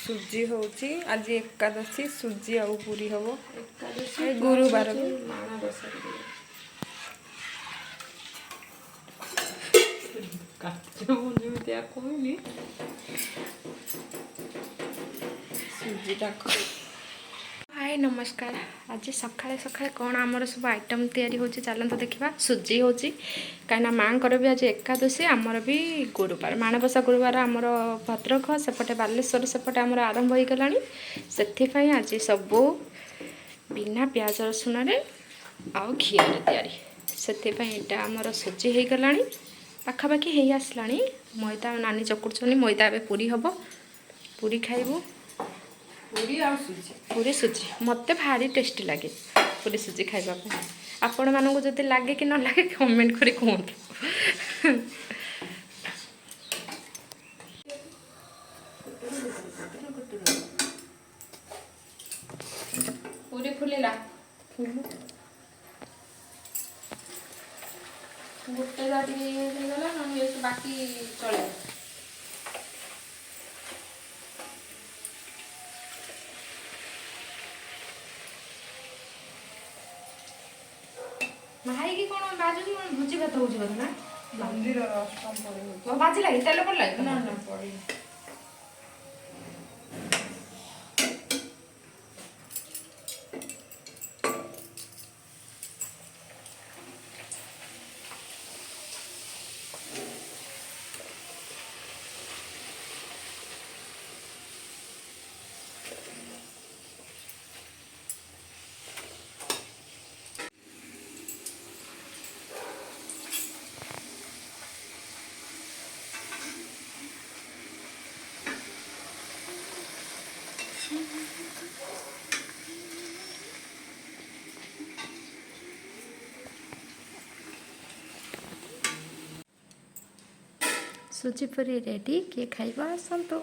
सुजी होची आज एकादशी सुजी आउ पूरी हबो एकादशी गुरुवार माणबसा कहनी सुजीटा हाय नमस्कार। आज सकाଳେ सकाळे कौन आमर सब आइटम तैयारी होची चलत देखा सुजी होची कहीं माँ भी आज एकादशी आमर भी गुरुवार माणबसा गुरुवार आमर भद्रक सेपटे बालेश्वर सेपटे आमर आरंभ हो गला से आज सबू बिना प्याज रसुण आउ घी तैयारी से आमर सुजी हो गला पाखापाखि हो आसला मैदा नानी चकुड़छनी मैदा ए पूरी हम पूरी खाइबू पूरी सुजी मत भारी टेस्टी लगे पूरी सुजी खाइबा आपण मानू जब लगे कि न लगे कमेंट कर कहतु। पूरी फुलिला गोटे गला बाकी चले भाई की कौन बाजू कौन भोजी भात हो ना मंदिर अष्टम पड़े बाजी लगे तेल पड़ लगे ना ना पड़े सुजी पूरी रेडी किए खाइबा आसतु।